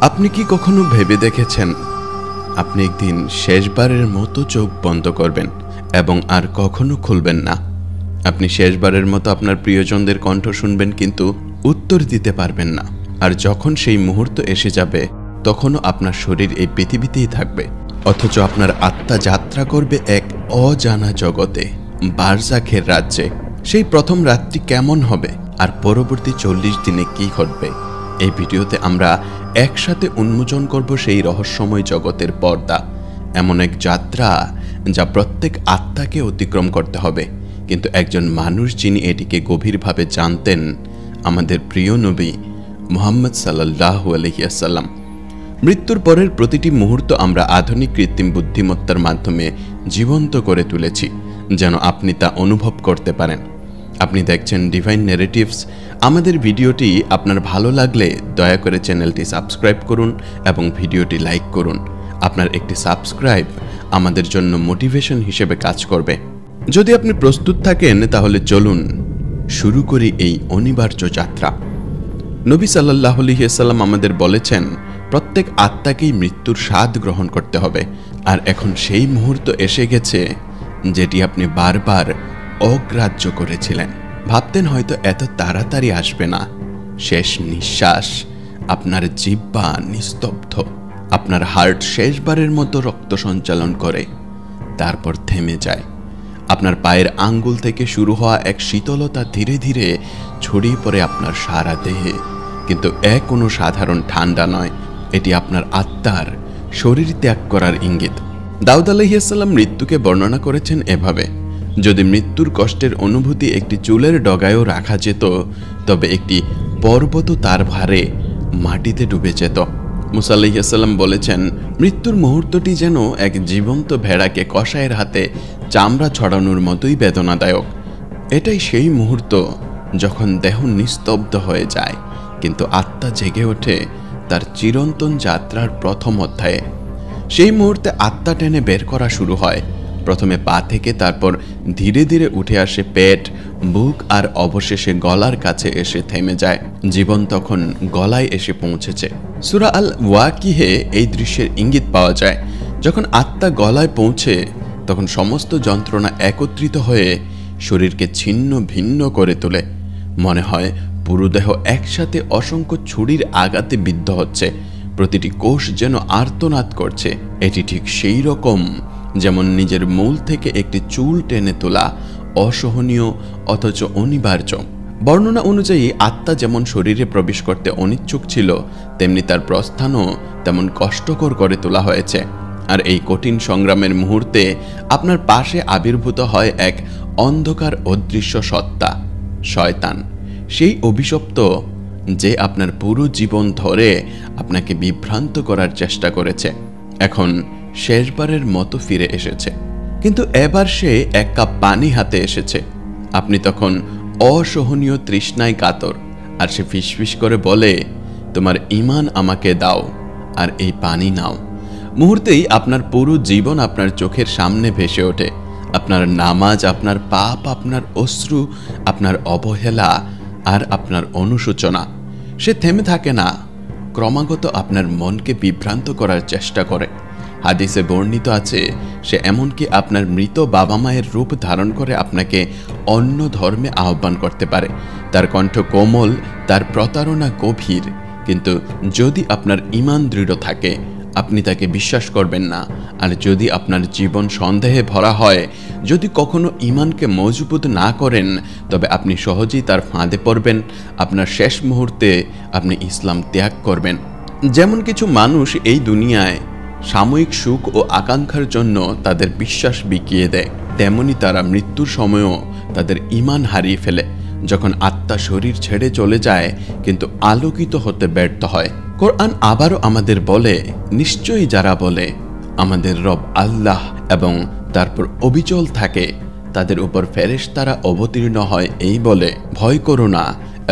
আপনি কি কখনো ভেবে দেখেছেন আপনি একদিন শেষবারের মতো চোখ বন্ধ করবেন এবং আর কখনো খুলবেন না? আপনি শেষবারের মতো আপনার প্রিয়জনদের কণ্ঠ শুনবেন, কিন্তু উত্তর দিতে পারবেন না। আর যখন সেই মুহূর্ত এসে যাবে, তখনও আপনার শরীর এই পৃথিবীতেই থাকবে, অথচ আপনার আত্মা যাত্রা করবে এক অজানা জগতে, বারজাখের রাজ্যে। সেই প্রথম রাতটি কেমন হবে আর পরবর্তী 40 দিনে কি ঘটবে, এই ভিডিওতে আমরা একসাথে উন্মোচন করব সেই রহস্যময় জগতের পর্দা। এমন এক যাত্রা যা প্রত্যেক আত্মাকে অতিক্রম করতে হবে, কিন্তু একজন মানুষ যিনি এটিকে গভীরভাবে জানতেন, আমাদের প্রিয় নবী মুহাম্মদ সাল্লাল্লাহু আলাইহি ওয়াসাল্লাম। মৃত্যুর পরের প্রতিটি মুহূর্ত আমরা আধুনিক কৃত্রিম বুদ্ধিমত্তার মাধ্যমে জীবন্ত করে তুলেছি, যেন আপনি তা অনুভব করতে পারেন। আপনি দেখছেন ডিভাইন ন্যারেটিভস। আমাদের ভিডিওটি আপনার ভালো লাগলে দয়া করে চ্যানেলটি সাবস্ক্রাইব করুন এবং ভিডিওটি লাইক করুন। আপনার একটি সাবস্ক্রাইব আমাদের জন্য মোটিভেশন হিসেবে কাজ করবে। যদি আপনি প্রস্তুত থাকেন, তাহলে চলুন শুরু করি এই অনিবার্য যাত্রা। নবী সাল্লাল্লাহু আলাইহি ওয়াসাল্লাম আমাদের বলেছেন, প্রত্যেক আত্মাকেই মৃত্যুর স্বাদ গ্রহণ করতে হবে। আর এখন সেই মুহূর্ত এসে গেছে যেটি আপনি বারবার অগ্রাহ্য করেছিলেন। ভাবতেন হয়তো এত তাড়াতাড়ি আসবে না। শেষ নিঃশ্বাস, আপনার জিহ্বা নিস্তব্ধ, আপনার হার্ট শেষবারের মতো রক্ত সঞ্চালন করে, তারপর থেমে যায়। আপনার পায়ের আঙ্গুল থেকে শুরু হওয়া এক শীতলতা ধীরে ধীরে ছড়িয়ে পড়ে আপনার সারা দেহে। কিন্তু কোনো সাধারণ ঠান্ডা নয়, এটি আপনার আত্মার শরীর ত্যাগ করার ইঙ্গিত। দাউদ আলাইহিস সালাম মৃত্যুকে বর্ণনা করেছেন এভাবে: যদি মৃত্যুর কষ্টের অনুভূতি একটি চুলের ডগায়ও রাখা যেত, তবে একটি পর্বত তার ভারে মাটিতে ডুবে যেত। মুসা আলাইহিস সালাম বলেছেন, মৃত্যুর মুহূর্তটি যেন এক জীবন্ত ভেড়াকে কসাইয়ের হাতে চামড়া ছড়ানোর মতোই বেদনাদায়ক। এটাই সেই মুহূর্ত যখন দেহ নিস্তব্ধ হয়ে যায়, কিন্তু আত্মা জেগে ওঠে তার চিরন্তন যাত্রার প্রথম অধ্যায়ে। সেই মুহূর্তে আত্মা টেনে বের করা শুরু হয়। প্রথমে পা থেকে, তারপর ধীরে ধীরে উঠে আসে পেট, বুক আর অবশেষে গলার কাছে এসে থেমে যায়। জীবন তখন গলায় এসে পৌঁছেছে। সূরা আল ওয়াকিহে এই দৃশ্যের ইঙ্গিত পাওয়া যায়। যখন আত্মা গলায় পৌঁছে, তখন সমস্ত যন্ত্রণা একত্রিত হয়ে শরীরকে ছিন্ন ভিন্ন করে তোলে। মনে হয় পুরো দেহ একসাথে অসংখ্য ছুরির আঘাতে বিদ্ধ হচ্ছে, প্রতিটি কোষ যেন আর্তনাদ করছে। এটি ঠিক সেই রকম যেমন নিজের মূল থেকে একটি চুল টেনে তোলা, অসহনীয় অথচ অনিবার্য। বর্ণনা অনুযায়ী আত্মা যেমন শরীরে প্রবেশ করতে অনিচ্ছুক ছিল, তেমনি তার প্রস্থানও তেমন কষ্টকর করে তোলা হয়েছে। আর এই কঠিন সংগ্রামের মুহূর্তে আপনার পাশে আবির্ভূত হয় এক অন্ধকার অদৃশ্য সত্তা, শয়তান, সেই অভিশপ্ত যে আপনার পুরো জীবন ধরে আপনাকে বিভ্রান্ত করার চেষ্টা করেছে। এখন শেষবারের মতো ফিরে এসেছে, কিন্তু এবার সে এক কাপ পানি হাতে এসেছে। আপনি তখন অসহনীয় তৃষ্ণায় কাতর, আর সে ফিসফিস করে বলে, তোমার ঈমান আমাকে দাও আর এই পানি নাও। মুহূর্তেই আপনার পুরো জীবন আপনার চোখের সামনে ভেসে ওঠে। আপনার নামাজ, আপনার পাপ, আপনার অশ্রু, আপনার অবহেলা আর আপনার অনুশোচনা। সে থেমে থাকে না, ক্রমাগত আপনার মনকে বিভ্রান্ত করার চেষ্টা করে। হাদিসে বর্ণিত আছে, সে এমনকি আপনার মৃত বাবা মায়ের রূপ ধারণ করে আপনাকে অন্য ধর্মে আহ্বান করতে পারে। তার কণ্ঠ কোমল, তার প্রতারণা গভীর, কিন্তু যদি আপনার ঈমান দৃঢ় থাকে, আপনি তাকে বিশ্বাস করবেন না। আর যদি আপনার জীবন সন্দেহে ভরা হয়, যদি কখনো ঈমানকে মজবুত না করেন, তবে আপনি সহজেই তার ফাঁদে পড়বেন। আপনার শেষ মুহূর্তে আপনি ইসলাম ত্যাগ করবেন। যেমন কিছু মানুষ এই দুনিয়ায় সাময়িক সুখ ও আকাঙ্ক্ষার জন্য তাদের বিশ্বাস বিকিয়ে দেয়, তেমনি তারা মৃত্যুর সময়ও তাদের ঈমান হারিয়ে ফেলে। যখন আত্মা শরীর ছেড়ে চলে যায়, কিন্তু আলোকিত হতে ব্যর্থ হয়। কোরআন আবারও আমাদের বলে, নিশ্চয়ই যারা বলে আমাদের রব আল্লাহ এবং তারপর অবিচল থাকে, তাদের উপর ফেরেশতারা অবতীর্ণ হয় এই বলে, ভয় করো না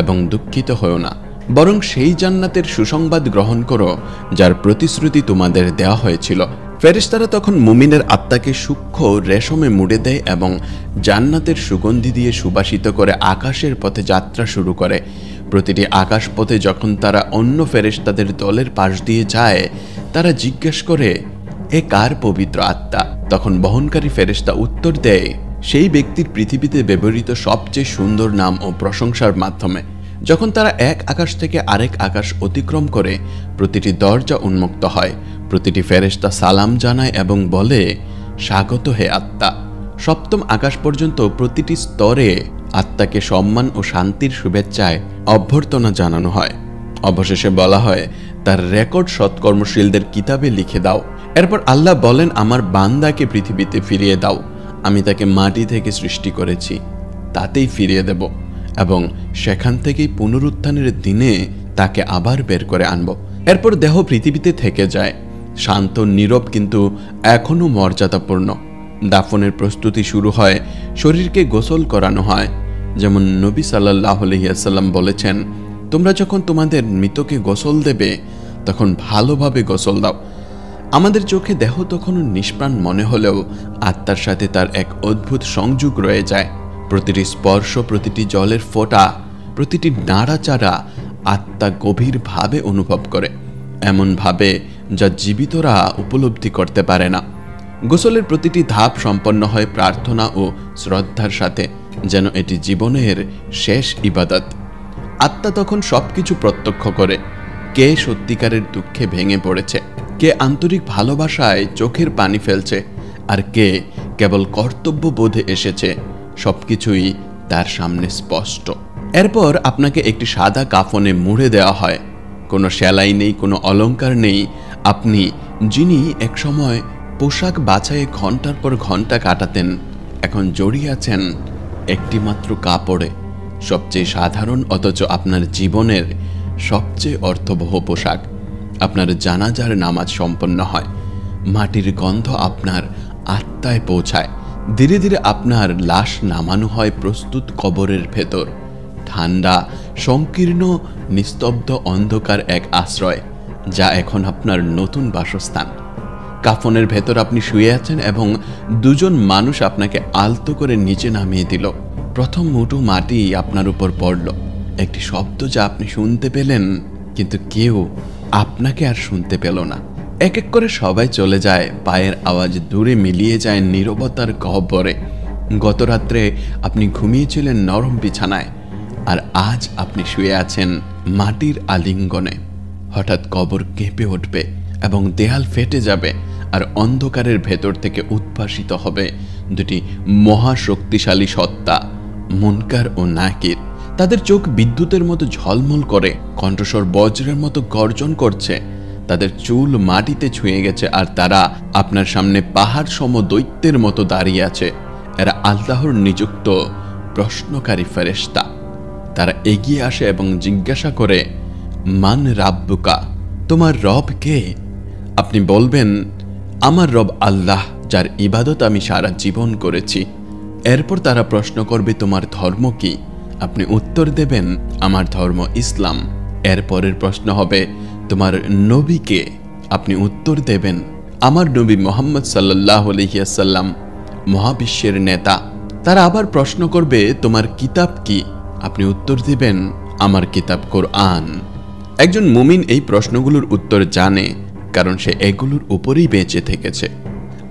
এবং দুঃখিত হও না, বরং সেই জান্নাতের সুসংবাদ গ্রহণ করো যার প্রতিশ্রুতি তোমাদের দেওয়া হয়েছিল। ফেরেশতারা তখন মুমিনের আত্মাকে সূক্ষ্ম রেশমে মুড়ে দেয় এবং জান্নাতের সুগন্ধি দিয়ে সুবাসিত করে আকাশের পথে যাত্রা শুরু করে। প্রতিটি আকাশপথে যখন তারা অন্য ফেরেশতাদের দলের পাশ দিয়ে যায়, তারা জিজ্ঞেস করে, এ কার পবিত্র আত্মা? তখন বহনকারী ফেরেশতা উত্তর দেয়, সেই ব্যক্তির পৃথিবীতে ব্যবহৃত সবচেয়ে সুন্দর নাম ও প্রশংসার মাধ্যমে। যখন তারা এক আকাশ থেকে আরেক আকাশ অতিক্রম করে, প্রতিটি দরজা উন্মুক্ত হয়, প্রতিটি ফেরেশতা সালাম জানায় এবং বলে, স্বাগত হে আত্মা। সপ্তম আকাশ পর্যন্ত প্রতিটি স্তরে আত্মাকে সম্মান ও শান্তির শুভেচ্ছায় অভ্যর্থনা জানানো হয়। অবশেষে বলা হয়, তার রেকর্ড সৎকর্মশীলদের কিতাবে লিখে দাও। এরপর আল্লাহ বলেন, আমার বান্দাকে পৃথিবীতে ফিরিয়ে দাও। আমি তাকে মাটি থেকে সৃষ্টি করেছি, তাতেই ফিরিয়ে দেব এবং সেখান থেকেই পুনরুত্থানের দিনে তাকে আবার বের করে আনব। এরপর দেহ পৃথিবীতে থেকে যায়, শান্ত নীরব কিন্তু এখনও মর্যাদাপূর্ণ। দাফনের প্রস্তুতি শুরু হয়, শরীরকে গোসল করানো হয়। যেমন নবী সাল্লাল্লাহু আলাইহি ওয়াসাল্লাম বলেছেন, তোমরা যখন তোমাদের মৃতকে গোসল দেবে তখন ভালোভাবে গোসল দাও। আমাদের চোখে দেহ তখনও নিষ্প্রাণ মনে হলেও আত্মার সাথে তার এক অদ্ভুত সংযোগ রয়ে যায়। প্রতিটি স্পর্শ, প্রতিটি জলের ফোঁটা, প্রতিটি নাড়াচাড়া আত্মা গভীরভাবে অনুভব করে, এমনভাবে যা জীবিতরা উপলব্ধি করতে পারে না। গোসলের প্রতিটি ধাপ সম্পন্ন হয় প্রার্থনা ও শ্রদ্ধার সাথে, যেন এটি জীবনের শেষ ইবাদত। আত্মা তখন সবকিছু প্রত্যক্ষ করে, কে সত্যিকারের দুঃখে ভেঙে পড়েছে, কে আন্তরিক ভালোবাসায় চোখের পানি ফেলছে, আর কে কেবল কর্তব্য বোধে এসেছে। সবকিছুই তার সামনে স্পষ্ট। এরপর আপনাকে একটি সাদা কাফনে মুড়ে দেওয়া হয়। কোনো সেলাই নেই, কোনো অলংকার নেই। আপনি যিনি একসময় পোশাক বাছাইয়ে ঘন্টার পর ঘন্টা কাটাতেন, এখন জড়িয়ে আছেন একটি মাত্র কাপড়ে। সবচেয়ে সাধারণ অথচ আপনার জীবনের সবচেয়ে অর্থবহ পোশাক। আপনার জানাজার নামাজ সম্পন্ন হয়, মাটির গন্ধ আপনার আত্মায় পৌঁছায়। ধীরে ধীরে আপনার লাশ নামানো হয় প্রস্তুত কবরের ভেতর। ঠান্ডা, সংকীর্ণ, নিস্তব্ধ অন্ধকার এক আশ্রয়, যা এখন আপনার নতুন বাসস্থান। কাফনের ভেতর আপনি শুয়ে আছেন এবং দুজন মানুষ আপনাকে আলতো করে নিচে নামিয়ে দিল। প্রথম মুঠো মাটি আপনার উপর পড়ল, একটি শব্দ যা আপনি শুনতে পেলেন, কিন্তু কেউ আপনাকে আর শুনতে পেল না। এক এক করে সবাই চলে যায়, পায়ের আওয়াজ দূরে মিলিয়ে যায় নীরবতার গহ্বরে। গত রাত্রে আপনি ঘুমিয়েছিলেন নরম বিছানায়, আর আজ আপনি শুয়ে আছেন মাটির আলিঙ্গনে। হঠাৎ কবর কেঁপে উঠবে এবং দেয়াল ফেটে যাবে, আর অন্ধকারের ভেতর থেকে উদ্ভাসিত হবে দুটি মহাশক্তিশালী সত্তা, মুনকার ও নাকির। তাদের চোখ বিদ্যুতের মতো ঝলমল করে, কণ্ঠস্বর বজ্রের মতো গর্জন করছে। তাদের চুল মাটিতে ছুঁয়ে গেছে, আর তারা আপনার সামনে পাহাড় সম দৈত্যের মতো দাঁড়িয়ে আছে। এরা আল্লাহর নিযুক্ত প্রশ্নকারী ফেরেশতা। তারা এগিয়ে আসে এবং জিজ্ঞাসা করে, মান রাব্বুকা, তোমার রব কে? আপনি বলবেন, আমার রব আল্লাহ, যার ইবাদত আমি সারা জীবন করেছি। এরপর তারা প্রশ্ন করবে, তোমার ধর্ম কি? আপনি উত্তর দেবেন, আমার ধর্ম ইসলাম। এরপরের প্রশ্ন হবে, তোমার নবী কে? আপনি উত্তর দেবেন, আমার নবী মুহাম্মদ সাল্লাল্লাহু আলাইহি ওয়াসাল্লাম, মহাবিশ্বের নেতা। তারা আবার প্রশ্ন করবে, তোমার কিতাব কি? আপনি উত্তর দিবেন, আমার কিতাব কোরআন। একজন মুমিন এই প্রশ্নগুলোর উত্তর জানে, কারণ সে এগুলোর উপরেই বেঁচে থেকেছে।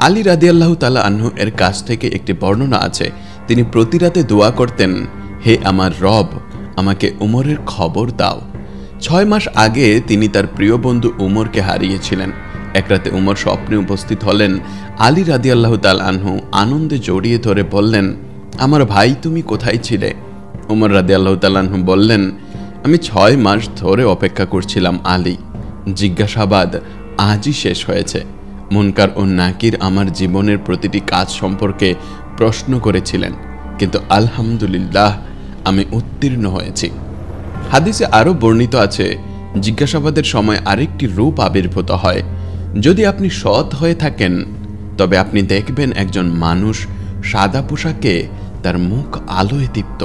আলী রাদিয়াল্লাহু তাআলা আনহু এর কাছ থেকে একটি বর্ণনা আছে, তিনি প্রতি রাতে দোয়া করতেন, হে আমার রব, আমাকে উমরের খবর দাও। 6 মাস আগে তিনি তার প্রিয় বন্ধু উমরকে হারিয়েছিলেন। এক রাতে উমর স্বপ্নে উপস্থিত হলেন। আলী রাদিয়াল্লাহু তাআলা আনহু আনন্দে জড়িয়ে ধরে বললেন, আমার ভাই, তুমি কোথায় ছিলে? উমর রাদিয়াল্লাহু তাআলা আনহু বললেন, আমি 6 মাস ধরে অপেক্ষা করছিলাম আলী। জিজ্ঞাসাবাদ আজই শেষ হয়েছে। মুনকার ও নাকির আমার জীবনের প্রতিটি কাজ সম্পর্কে প্রশ্ন করেছিলেন, কিন্তু আলহামদুলিল্লাহ আমি উত্তীর্ণ হয়েছি। হাদিসে আরও বর্ণিত আছে, জিজ্ঞাসাবাদের সময় আরেকটি রূপ আবির্ভূত হয়। যদি আপনি সৎ হয়ে থাকেন, তবে আপনি দেখবেন একজন মানুষ সাদা পোশাকে, তার মুখ আলোয় দীপ্ত।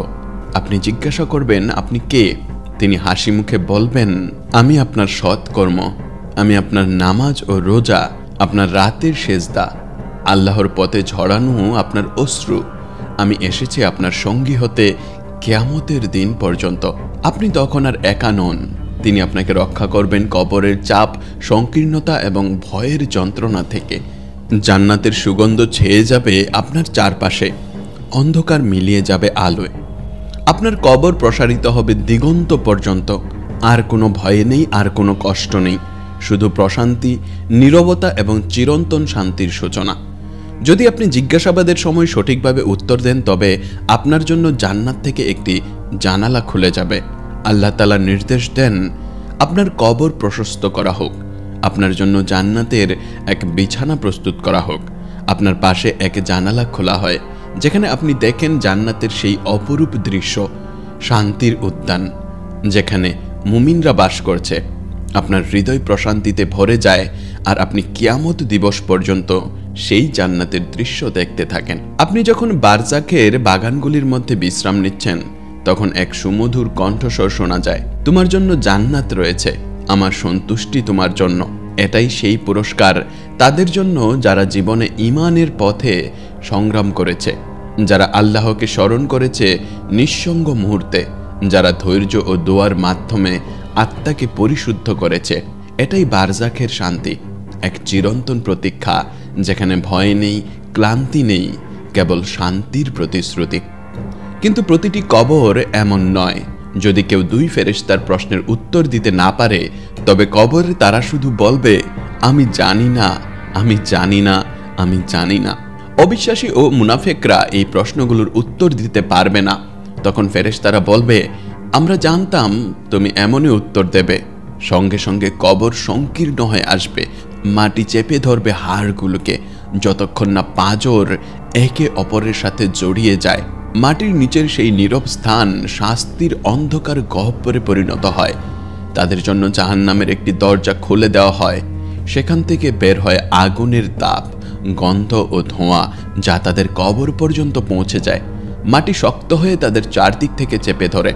আপনি জিজ্ঞাসা করবেন, আপনি কে? তিনি হাসি মুখে বলবেন, আমি আপনার সৎকর্ম, আমি আপনার নামাজ ও রোজা, আপনার রাতের সেজদা, আল্লাহর পথে ঝরানো আপনার অশ্রু। আমি এসেছি আপনার সঙ্গী হতে কিয়ামতের দিন পর্যন্ত। আপনি তখন আর একা নন। তিনি আপনাকে রক্ষা করবেন কবরের চাপ, সংকীর্ণতা এবং ভয়ের যন্ত্রণা থেকে। জান্নাতের সুগন্ধ ছেয়ে যাবে আপনার চারপাশে, অন্ধকার মিলিয়ে যাবে আলোয়। আপনার কবর প্রসারিত হবে দিগন্ত পর্যন্ত। আর কোনো ভয় নেই, আর কোনো কষ্ট নেই, শুধু প্রশান্তি, নীরবতা এবং চিরন্তন শান্তির সূচনা। যদি আপনি জিজ্ঞাসাবাদের সময় সঠিকভাবে উত্তর দেন, তবে আপনার জন্য জান্নাত থেকে একটি জানালা খুলে যাবে। আল্লাহ তাআলা নির্দেশ দেন, আপনার কবর প্রশস্ত করা হোক, আপনার জন্য জান্নাতের এক বিছানা প্রস্তুত করা হোক। আপনার পাশে এক জানালা খোলা হয়, যেখানে আপনি দেখেন জান্নাতের সেই অপরূপ দৃশ্য, শান্তির উদ্যান যেখানে মুমিনরা বাস করছে। আপনার হৃদয় প্রশান্তিতে ভরে যায়, আর আপনি কিয়ামত দিবস পর্যন্ত সেই জান্নাতের দৃশ্য দেখতে থাকেন। আপনি যখন বারজাখের বাগানগুলির মধ্যে বিশ্রাম নিচ্ছেন, তখন এক সুমধুর কণ্ঠস্বর শোনা যায়, তোমার জন্য জান্নাত রয়েছে, আমার সন্তুষ্টি তোমার জন্য। এটাই সেই পুরস্কার তাদের জন্য যারা জীবনে ঈমানের পথে সংগ্রাম করেছে, যারা আল্লাহকে স্মরণ করেছে নিঃসঙ্গ মুহূর্তে, যারা ধৈর্য ও দোয়ার মাধ্যমে আত্মাকে পরিশুদ্ধ করেছে। এটাই বারজাখের শান্তি, এক চিরন্তন প্রতীক্ষা যেখানে ভয় নেই, ক্লান্তি নেই, কেবল শান্তির প্রতিশ্রুতি। কিন্তু প্রতিটি কবর এমন নয়। যদি কেউ দুই ফেরেশতার প্রশ্নের উত্তর দিতে না পারে, তবে কবরে তারা শুধু বলবে, আমি জানি না, আমি জানি না, আমি জানি না। অবিশ্বাসী ও মুনাফেকরা এই প্রশ্নগুলোর উত্তর দিতে পারবে না। তখন ফেরেশতারা বলবে, আমরা জানতাম তুমি এমনই উত্তর দেবে। সঙ্গে সঙ্গে কবর সংকীর্ণ হয়ে আসবে, মাটি চেপে ধরবে হাড়গুলোকে, যতক্ষণ না পাঁজর একে অপরের সাথে জড়িয়ে যায়। মাটির নিচের সেই নীরব স্থান শাস্তির অন্ধকার গহ্বরে পরিণত হয়। তাদের জন্য জাহান্নামের একটি দরজা খুলে দেওয়া হয়। সেখান থেকে বের হয় আগুনের তাপ, গন্ধ ও ধোঁয়া, যা তাদের কবর পর্যন্ত পৌঁছে যায়। মাটি শক্ত হয়ে তাদের চারদিক থেকে চেপে ধরে,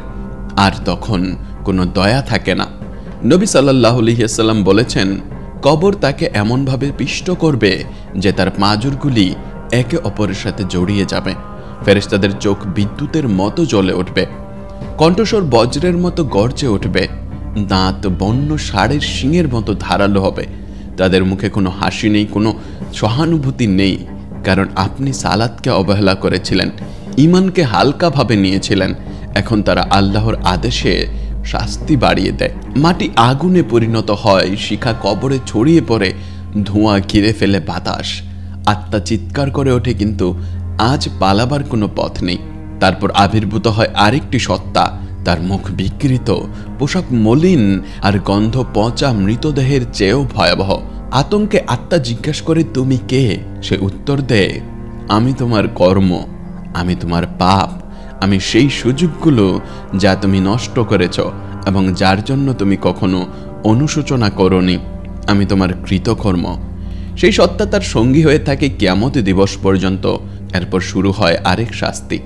আর তখন কোনো দয়া থাকে না। নবী সাল্লাল্লাহু আলাইহি ওয়াসাল্লাম বলেছেন, কবর তাকে এমনভাবে পিষ্ট করবে যে তার পাঁজরগুলি একে অপরের সাথে জড়িয়ে যাবে। ফেরেশতাদের চোখ বিদ্যুতের মতো জ্বলে উঠবে, কণ্ঠস্বর বজ্রের মতো গর্জে উঠবে, দাঁত বন্য ষাঁড়ের শিংয়ের মতো ধারালো হবে। তাদের মুখে কোনো হাসি নেই, কোনো সহানুভূতি নেই, কারণ আপনি সালাতকে অবহেলা করেছিলেন, ঈমানকে হালকাভাবে নিয়েছিলেন। এখন তারা আল্লাহর আদেশে শাস্তি বাড়িয়ে দেয়। মাটি আগুনে পরিণত হয়, শিখা কবরে ছড়িয়ে পড়ে, ধোঁয়া ঘিরে ফেলে বাতাস। আত্মা চিৎকার করে ওঠে, কিন্তু আজ পালাবার কোনো পথ নেই। তারপর আবির্ভূত হয় আরেকটি সত্তা, তার মুখ বিকৃত, পোশাক মলিন, আর গন্ধ পচা মৃতদেহের চেয়েও ভয়াবহ। আতঙ্কে আত্মা জিজ্ঞাসা করে, তুমি কে? সে উত্তর দেয়, আমি তোমার কর্ম, আমি তোমার পাপ, আমি সেই সুযোগগুলো যা তুমি নষ্ট করেছ এবং যার জন্য তুমি কখনো অনুশোচনা করোনি। আমি তোমার কৃতকর্ম। সেই সত্তা তার সঙ্গী হয়ে থাকে কিয়ামত দিবস পর্যন্ত। এরপর শুরু হয় আরেক শাস্তি।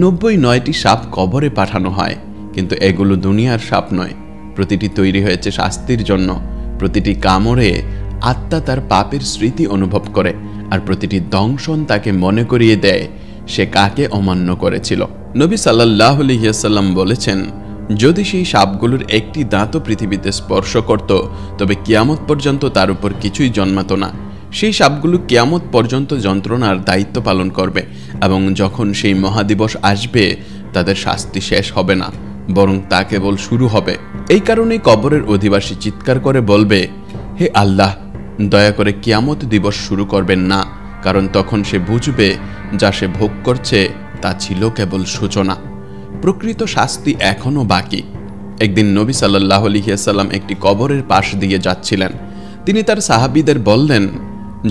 ৯৯টি সাপ কবরে পাঠানো হয়, কিন্তু এগুলো দুনিয়ার সাপ নয়। প্রতিটি তৈরি হয়েছে শাস্তির জন্য। প্রতিটি কামড়ে আত্মা তার পাপের স্মৃতি অনুভব করে, আর প্রতিটি দংশন তাকে মনে করিয়ে দেয় সে কাকে অমান্য করেছিল। নবী সাল্লাল্লাহু আলাইহি ওয়াসাল্লাম বলেছেন, যদি সেই সাপগুলোর একটি দাঁতও পৃথিবীতে স্পর্শ করত, তবে কিয়ামত পর্যন্ত তার উপর কিছুই জন্মাতো না। সেই সাপগুলো কিয়ামত পর্যন্ত যন্ত্রণার দায়িত্ব পালন করবে, এবং যখন সেই মহাদিবস আসবে, তাদের শাস্তি শেষ হবে না, বরং তা কেবল শুরু হবে। এই কারণেই কবরের অধিবাসী চিৎকার করে বলবে, হে আল্লাহ, দয়া করে কিয়ামত দিবস শুরু করবেন না, কারণ তখন সে বুঝবে যা সে ভোগ করছে তা ছিল কেবল সূচনা। প্রকৃত শাস্তি এখনো বাকি। একদিন নবী সাল্লাল্লাহু আলাইহি ওয়াসাল্লাম একটি কবরের পাশ দিয়ে যাচ্ছিলেন। তিনি তার সাহাবীদের বললেন,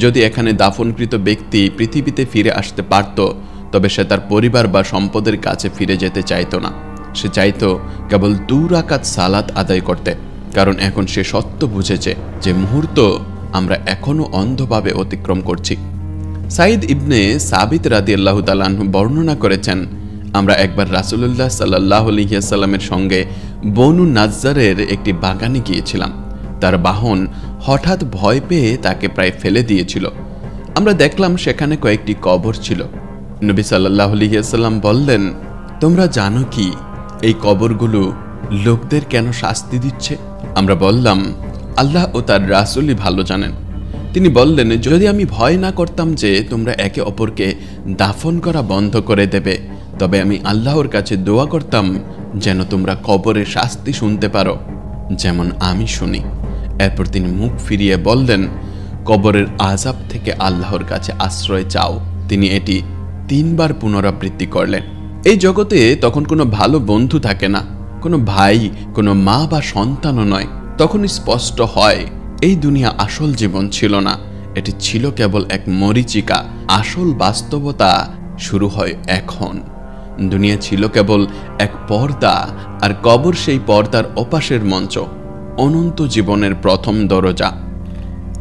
যদি এখানে দাফনকৃত ব্যক্তি পৃথিবীতে ফিরে আসতে পারত, তবে সে তার পরিবার বা সম্পদের কাছে ফিরে যেতে চাইতো না। সে চাইতো কেবল 2 রাকাত সালাত আদায় করতে, কারণ এখন সে সত্য বুঝেছে যে মুহূর্ত আমরা এখনো অন্ধভাবে অতিক্রম করছি। সাইদ ইবনে সাবিত রাদিয়াল্লাহু তাআলা আনহু বর্ণনা করেছেন, আমরা একবার রাসূলুল্লাহ সাল্লাল্লাহু আলাইহি ওয়াসাল্লামের সঙ্গে বনু নাজ্জারের একটি বাগানে গিয়েছিলাম। তার বাহন হঠাৎ ভয় পেয়ে তাকে প্রায় ফেলে দিয়েছিল। আমরা দেখলাম সেখানে কয়েকটি কবর ছিল। নবী সাল্লাল্লাহু আলাইহি ওয়াসাল্লাম বললেন, তোমরা জানো কি এই কবরগুলো লোকদের কেন শাস্তি দিচ্ছে? আমরা বললাম, আল্লাহ ও তার রাসূলই ভালো জানেন। তিনি বললেন, যদি আমি ভয় না করতাম যে তোমরা একে অপরকে দাফন করা বন্ধ করে দেবে, তবে আমি আল্লাহর কাছে দোয়া করতাম যেন তোমরা কবরের শাস্তি শুনতে পারো, যেমন আমি শুনি। এরপর তিনি মুখ ফিরিয়ে বললেন, কবরের আযাব থেকে আল্লাহর কাছে আশ্রয় চাও। তিনি এটি 3 বার পুনরাবৃত্তি করলেন। এই জগতে তখন কোনো ভালো বন্ধু থাকে না, কোনো ভাই, কোনো মা বা সন্তানও নয়। তখন স্পষ্ট হয় এই দুনিয়া আসল জীবন ছিল না, এটি ছিল কেবল এক মরীচিকা। আসল বাস্তবতা শুরু হয় এখন। দুনিয়া ছিল কেবল এক পর্দা, আর কবর সেই পর্দার ওপাশের মঞ্চ, অনন্ত জীবনের প্রথম দরজা।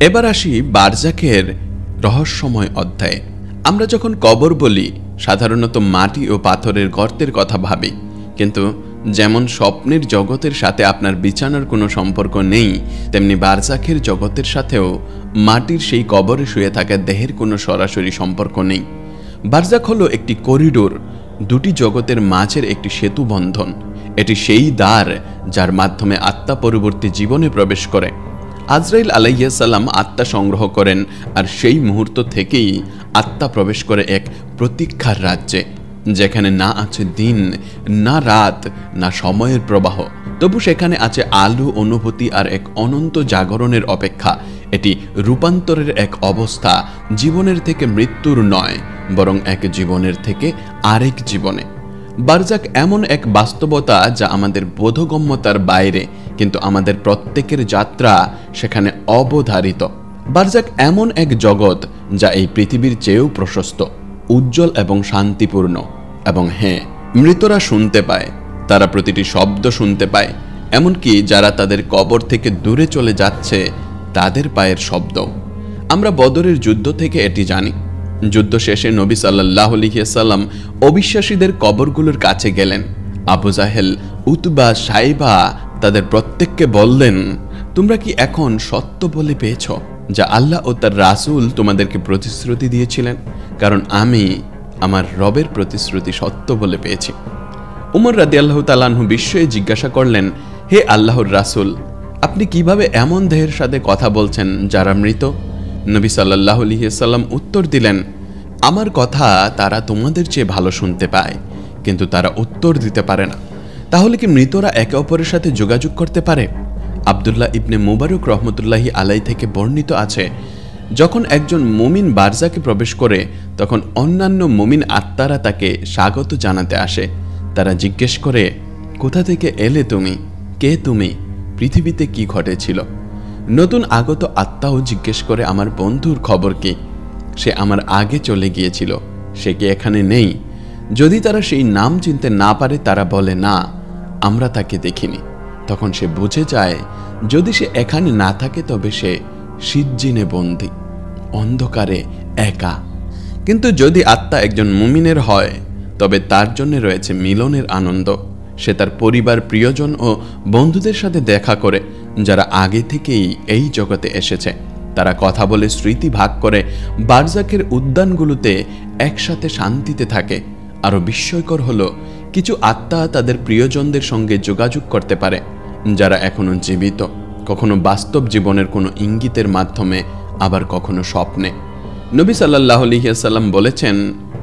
এবার আসি বারজাখের রহস্যময় অধ্যায়ে। আমরা যখন কবর বলি সাধারণত মাটি ও পাথরের গর্তের কথা ভাবি, কিন্তু যেমন স্বপ্নের জগতের সাথে আপনার বিছানার কোনো সম্পর্ক নেই, তেমনি বারজাখের জগতের সাথেও মাটির সেই কবরে শুয়ে থাকা দেহের কোনো সরাসরি সম্পর্ক নেই। বারজাখ হলো একটি করিডোর, দুটি জগতের মাঝের একটি সেতু বন্ধন। এটি সেই দ্বার যার মাধ্যমে আত্মা পরবর্তী জীবনে প্রবেশ করে। আজরাইল আলাইহিস সালাম আত্মা সংগ্রহ করেন, আর সেই মুহূর্ত থেকেই আত্মা প্রবেশ করে এক প্রতীক্ষার রাজ্যে, যেখানে না আছে দিন, না রাত, না সময়ের প্রবাহ। তবু সেখানে আছে আলো, অনুভূতি আর এক অনন্ত জাগরণের অপেক্ষা। এটি রূপান্তরের এক অবস্থা, জীবনের থেকে মৃত্যুর নয়, বরং এক জীবনের থেকে আরেক জীবনে। বারজাখ এমন এক বাস্তবতা যা আমাদের বোধগম্যতার বাইরে, কিন্তু আমাদের প্রত্যেকের যাত্রা সেখানে অবধারিত। বারজাখ এমন এক জগৎ যা এই পৃথিবীর চেয়েও প্রশস্ত, উজ্জ্বল এবং শান্তিপূর্ণ। এবং হ্যাঁ, মৃতরা শুনতে পায়, তারা প্রতিটি শব্দ শুনতে পায়, এমনকি যারা তাদের কবর থেকে দূরে চলে যাচ্ছে তাদের পায়ের শব্দ। আমরা বদরের যুদ্ধ থেকে এটি জানি। যুদ্ধ শেষে নবী সাল্লাল্লাহু আলাইহি ওয়াসাল্লাম অবিশ্বাসীদের কবরগুলোর কাছে গেলেন। আবু জাহেল, উতবা, সাইবা তাদের প্রত্যেককে বললেন, তোমরা কি এখন সত্য বলে পেয়েছ যা আল্লাহ ও তার রাসূল তোমাদেরকে প্রতিশ্রুতি দিয়েছিলেন? কারণ আমি আমার রবের প্রতিশ্রুতি সত্য বলে পেয়েছি। উমর রাদিয়াল্লাহু তাআলা আনহু বিস্ময়ে জিজ্ঞাসা করলেন, হে আল্লাহর রাসূল, আপনি কিভাবে এমন দেহের সাথে কথা বলছেন যারা মৃত? নবী সাল্লাল্লাহু আলাইহি ওয়াসাল্লাম উত্তর দিলেন, আমার কথা তারা তোমাদের চেয়ে ভালো শুনতে পায়, কিন্তু তারা উত্তর দিতে পারে না। তাহলে কি মৃতরা একে অপরের সাথে যোগাযোগ করতে পারে? আব্দুল্লাহ ইবনে মুবারক রহমতুল্লাহি আলাই থেকে বর্ণিত আছে, যখন একজন মুমিন বারজাকে প্রবেশ করে তখন অন্যান্য মুমিন আত্মারা তাকে স্বাগত জানাতে আসে। তারা জিজ্ঞেস করে, কোথা থেকে এলে তুমি? কে তুমি? পৃথিবীতে কি ঘটেছিল? নতুন আগত আত্মাও জিজ্ঞেস করে, আমার বন্ধুর খবর কি? সে আমার আগে চলে গিয়েছিল, সে কি এখানে নেই? যদি তারা সেই নাম চিনতে না পারে, তারা বলে, না, আমরা তাকে দেখিনি। তখন সে বুঝে যায়, যদি সে এখানে না থাকে তবে সে সিজ্জিনে বন্দী, অন্ধকারে একা। কিন্তু যদি আত্মা একজন মুমিনের হয়, তবে তার জন্য রয়েছে মিলনের আনন্দ। সে তার পরিবার, প্রিয়জন ও বন্ধুদের সাথে দেখা করে, যারা আগে থেকেই এই জগতে এসেছে। তারা কথা বলে, স্মৃতি ভাগ করে, বারজাখের উদ্যানগুলোতে একসাথে শান্তিতে থাকে। আরও বিস্ময়কর হলো, কিছু আত্মা তাদের প্রিয়জনদের সঙ্গে যোগাযোগ করতে পারে যারা এখনো জীবিত, কখনো বাস্তব জীবনের কোনো ইঙ্গিতের মাধ্যমে, আবার কখনো স্বপ্নে। নবী সাল্লাল্লাহু আলাইহি ওয়াসাল্লাম বলেছেন,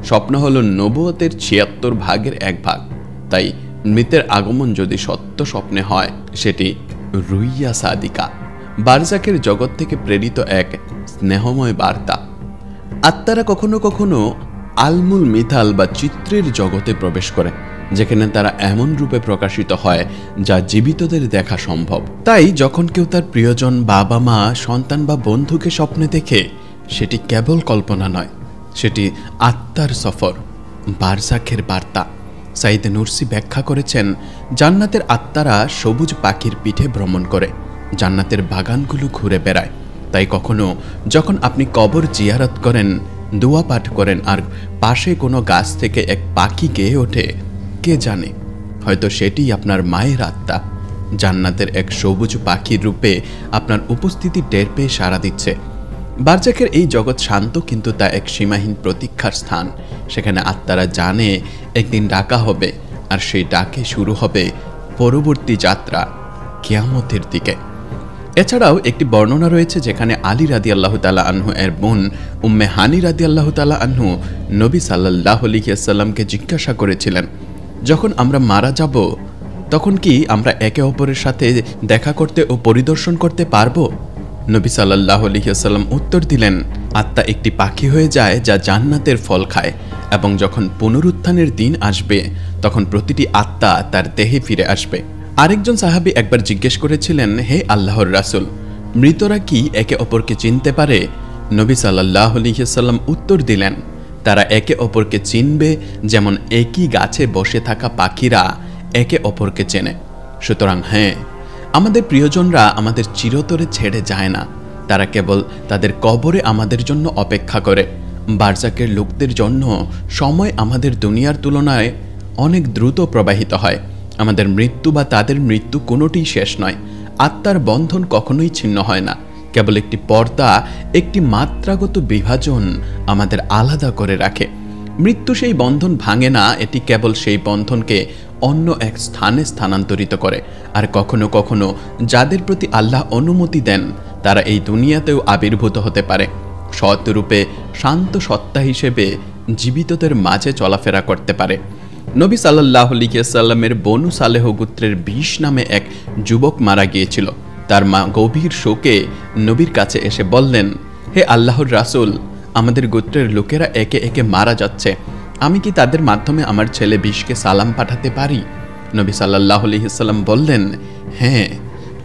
স্বপ্ন হলো নবুয়তের ৭৬ ভাগের ১ ভাগ। তাই মৃতের আগমন যদি সত্য স্বপ্নে হয়, সেটি রুইয়া সাদিকা, বারজাখের জগৎ থেকে প্রেরিত এক স্নেহময় বার্তা। আত্মারা কখনো কখনো আলমুল মিথাল বা চিত্রের জগতে প্রবেশ করে, যেখানে তারা এমন রূপে প্রকাশিত হয় যা জীবিতদের দেখা সম্ভব। তাই যখন কেউ তার প্রিয়জন, বাবা মা, সন্তান বা বন্ধুকে স্বপ্নে দেখে, সেটি কেবল কল্পনা নয়, সেটি আত্মার সফর, বারজাখের বার্তা। সাইদ নুরসি ব্যাখ্যা করেছেন, জান্নাতের আত্মারা সবুজ পাখির পিঠে ভ্রমণ করে, জান্নাতের বাগানগুলো ঘুরে বেড়ায়। তাই কখনো যখন আপনি কবর জিয়ারত করেন, দোয়া পাঠ করেন, আর পাশে কোনো গাছ থেকে এক পাখি গেয়ে ওঠে, কে জানে, হয়তো সেটিই আপনার মায়ের আত্মা জান্নাতের এক সবুজ পাখির রূপে আপনার উপস্থিতি টের পেয়ে সাড়া দিচ্ছে। বারজাখের এই জগৎ শান্ত, কিন্তু তা এক সীমাহীন প্রতীক্ষার স্থান। সেখানে আত্মারা জানে একদিন ডাকা হবে, আর সেই ডাকে শুরু হবে পরবর্তী যাত্রা কিয়ামতের দিকে। এছাড়াও একটি বর্ণনা রয়েছে যেখানে আলী রাদিয়াল্লাহু তাআলা আনহু এর বোন উম্মে হানি রাদিয়াল্লাহু তাআলা আনহু নবী সাল্লাল্লাহু আলাইহি ওয়াসাল্লামকে জিজ্ঞাসা করেছিলেন, যখন আমরা মারা যাব তখন কি আমরা একে অপরের সাথে দেখা করতে ও পরিদর্শন করতে পারবো? নবী সাল্লাল্লাহু আলাইহি ওয়াসাল্লাম উত্তর দিলেন, আত্মা একটি পাখি হয়ে যায় যা জান্নাতের ফল খায়, এবং যখন পুনরুত্থানের দিন আসবে তখন প্রতিটি আত্মা তার দেহে ফিরে আসবে। আরেকজন সাহাবী একবার জিজ্ঞেস করেছিলেন, হে আল্লাহর রাসূল, মৃতরা কি একে অপরকে চিনতে পারে? নবী সাল্লাল্লাহু আলাইহি ওয়াসাল্লাম উত্তর দিলেন, তারা একে অপরকে চিনবে যেমন একই গাছে বসে থাকা পাখিরা একে অপরকে চেনে। সুতরাং হ্যাঁ, আমাদের প্রিয়জনরা আমাদের চিরতরে ছেড়ে যায় না, তারা কেবল তাদের কবরে আমাদের জন্য অপেক্ষা করে। বারজাকের লোকদের জন্য সময় আমাদের দুনিয়ার তুলনায় অনেক দ্রুত প্রবাহিত হয়। আমাদের মৃত্যু বা তাদের মৃত্যু কোনোটিই শেষ নয়। আত্মার বন্ধন কখনোই ছিন্ন হয় না, কেবল একটি পর্দা, একটি মাত্রাগত বিভাজন আমাদের আলাদা করে রাখে। মৃত্যু সেই বন্ধন ভাঙে না, এটি কেবল সেই বন্ধনকে অন্য এক স্থানে স্থানান্তরিত করে। আর কখনো কখনো যাদের প্রতি আল্লাহ অনুমতি দেন তারা এই দুনিয়াতেও আবির্ভূত হতে পারে, সৎরূপে শান্ত সত্তা হিসেবে জীবিতদের মাঝে চলাফেরা করতে পারে। নবী সাল্লাল্লাহু আলাইহি ওয়াসাল্লামের বনু সালেহ গোত্রের ২০ নামে এক যুবক মারা গিয়েছিল। তার মা গভীর শোকে নবীর কাছে এসে বললেন, হে আল্লাহর রাসূল, আমাদের গোত্রের লোকেরা একে একে মারা যাচ্ছে, আমি কি তাদের মাধ্যমে আমার ছেলে বিশকে সালাম পাঠাতে পারি? নবী সাল্লাল্লাহু আলাইহি ওয়াসাল্লাম বললেন, হ্যাঁ,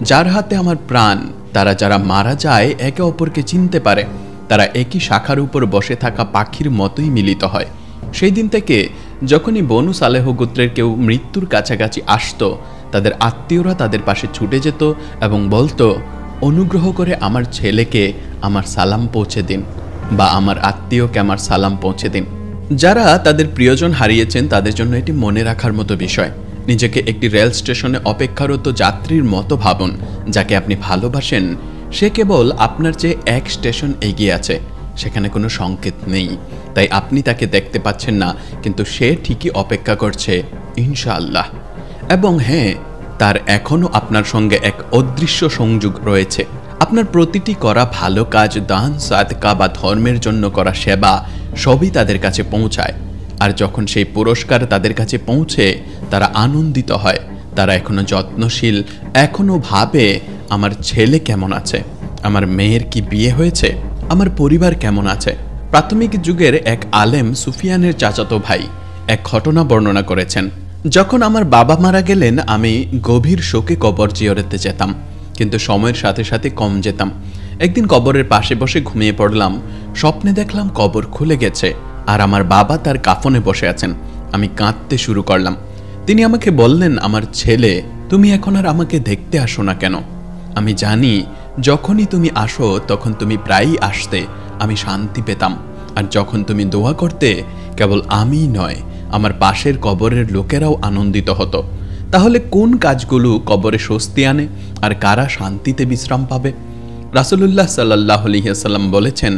যার হাতে আমার প্রাণ, তারা যারা মারা যায় একে অপরকে চিনতে পারে, তারা একই শাখার উপর বসে থাকা পাখির মতোই মিলিত হয়। সেই দিন থেকে যখনই বনু সালেহ গোত্রের কেউ মৃত্যুর কাছাকাছি আসতো, তাদের আত্মীয়রা তাদের পাশে ছুটে যেত এবং বলতো, অনুগ্রহ করে আমার ছেলেকে আমার সালাম পৌঁছে দিন, বা আমার আত্মীয়কে আমার সালাম পৌঁছে দিন। যারা তাদের প্রিয়জন হারিয়েছেন তাদের জন্য এটি মনে রাখার মতো বিষয়। নিজেকে একটি রেল স্টেশনে অপেক্ষারত যাত্রীর মতো ভাবুন। যাকে আপনি ভালোবাসেন সে কেবল আপনার চেয়ে এক স্টেশন এগিয়ে আছে, সেখানে কোনো সংকেত নেই, তাই আপনি তাকে দেখতে পাচ্ছেন না, কিন্তু সে ঠিকই অপেক্ষা করছে ইনশাআল্লাহ। এবং হ্যাঁ, তার এখনও আপনার সঙ্গে এক অদৃশ্য সংযোগ রয়েছে। আপনার প্রতিটি করা ভালো কাজ, দান, সাদকা বা ধর্মের জন্য করা সেবা সবই তাদের কাছে পৌঁছায়। আর যখন সেই পুরস্কার তাদের কাছে পৌঁছে তারা আনন্দিত হয়। তারা এখনো যত্নশীল, এখনো ভাবে আমার ছেলে কেমন আছে, আমার মেয়ের কি বিয়ে হয়েছে, আমার পরিবার কেমন আছে। প্রাথমিক যুগের এক আলেম সুফিয়ানের চাচাতো ভাই এক ঘটনা বর্ণনা করেছেন। যখন আমার বাবা মারা গেলেন আমি গভীর শোকে কবর জিয়ারতে যেতাম, কিন্তু সময়ের সাথে সাথে কম যেতাম। একদিন কবরের পাশে বসে ঘুমিয়ে পড়লাম। স্বপ্নে দেখলাম কবর খুলে গেছে আর আমার বাবা তার কাফনে বসে আছেন। আমি কাঁদতে শুরু করলাম। তিনি আমাকে বললেন, আমার ছেলে, তুমি এখন আর আমাকে দেখতে আসো না কেন? আমি জানি যখনই তুমি আসো তখন তুমি প্রায়ই আসতে, আমি শান্তি পেতাম। আর যখন তুমি দোয়া করতে কেবল আমিই নয়, আমার পাশের কবরের লোকেরাও আনন্দিত হতো। তাহলে কোন কাজগুলো কবরে স্বস্তি আনে আর কারা শান্তিতে বিশ্রাম পাবে? রাসূলুল্লাহ সাল্লাল্লাহু আলাইহি ওয়াসাল্লাম বলেছেন,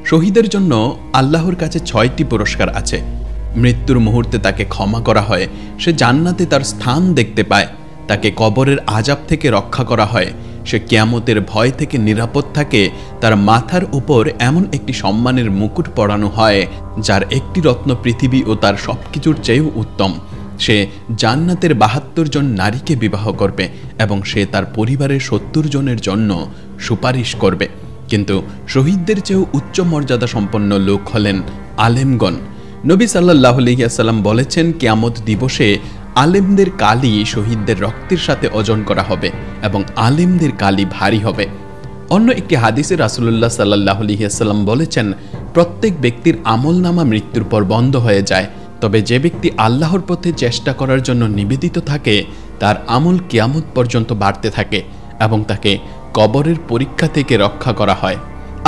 শহীদের জন্য আল্লাহর কাছে 6টি পুরস্কার আছে। মৃত্যুর মুহূর্তে তাকে ক্ষমা করা হয়, সে জান্নাতে তার স্থান দেখতে পায়। তাকে কবরের আযাব থেকে রক্ষা করা হয়, সে কিয়ামতের ভয় থেকে নিরাপদ থাকে। তার মাথার উপর এমন একটি সম্মানের মুকুট পরানো হয় যার একটি রত্ন পৃথিবী ও তার সবকিছুর চেয়েও উত্তম। সে জান্নাতের 72 জন নারীকে বিবাহ করবে এবং সে তার পরিবারের 70 জনের জন্য সুপারিশ করবে। কিন্তু শহীদদের চেয়েও উচ্চ মর্যাদা সম্পন্ন লোক হলেন আলেমগণ। নবী সাল্লাল্লাহু আলাইহি ওয়াসাল্লাম বলেছেন, কিয়ামত দিবসে আলেমদের কালি শহীদদের রক্তের সাথে ওজন করা হবে এবং আলেমদের কালি ভারী হবে। অন্য একটি হাদিসে রাসূলুল্লাহ সাল্লাল্লাহু আলাইহি ওয়াসাল্লাম বলেছেন, প্রত্যেক ব্যক্তির আমলনামা মৃত্যুর পর বন্ধ হয়ে যায়, তবে যে ব্যক্তি আল্লাহর পথে চেষ্টা করার জন্য নিবেদিত থাকে তার আমল কিয়ামত পর্যন্ত বাড়তে থাকে এবং তাকে কবরের পরীক্ষা থেকে রক্ষা করা হয়।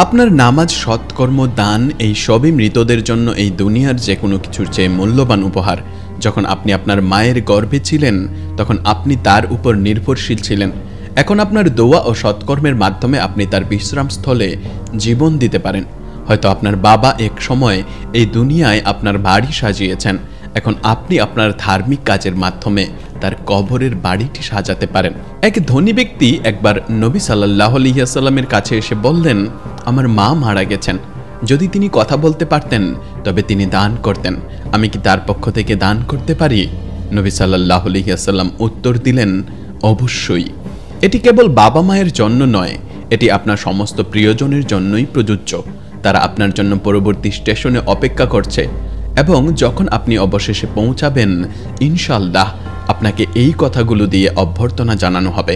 আপনার নামাজ, সৎকর্ম, দান এই সবই মৃতদের জন্য এই দুনিয়ার যে কোনো কিছুর চেয়ে মূল্যবান উপহার। যখন আপনি আপনার মায়ের গর্ভে ছিলেন তখন আপনি তার উপর নির্ভরশীল ছিলেন। এখন আপনার দোয়া ও সৎকর্মের মাধ্যমে আপনি তার বিশ্রামস্থলে জীবন দিতে পারেন। হয়তো আপনার বাবা এক সময় এই দুনিয়ায় আপনার বাড়ি সাজিয়েছেন এখন আপনি আপনার ধার্মিক কাজের মাধ্যমে তার কবরের বাড়িটি সাজাতে পারেন। এক ধনী ব্যক্তি একবার নবী সাল্লাল্লাহু আলাইহি ওয়াসাল্লামের কাছে এসে বললেন, আমার মা মারা গেছেন, যদি তিনি কথা বলতে পারতেন তবে তিনি দান করতেন, আমি কি তার পক্ষ থেকে দান করতে পারি? নবী সাল্লাল্লাহু আলাইহি ওয়াসাল্লাম উত্তর দিলেন, অবশ্যই। এটি কেবল বাবা মায়ের জন্য নয়, এটি আপনার সমস্ত প্রিয়জনের জন্যই প্রযোজ্য। তারা আপনার জন্য পরবর্তী স্টেশনে অপেক্ষা করছে এবং যখন আপনি অবশেষে পৌঁছাবেন, ইনশাআল্লাহ আপনাকে এই কথাগুলো দিয়ে অভ্যর্থনা জানানো হবে,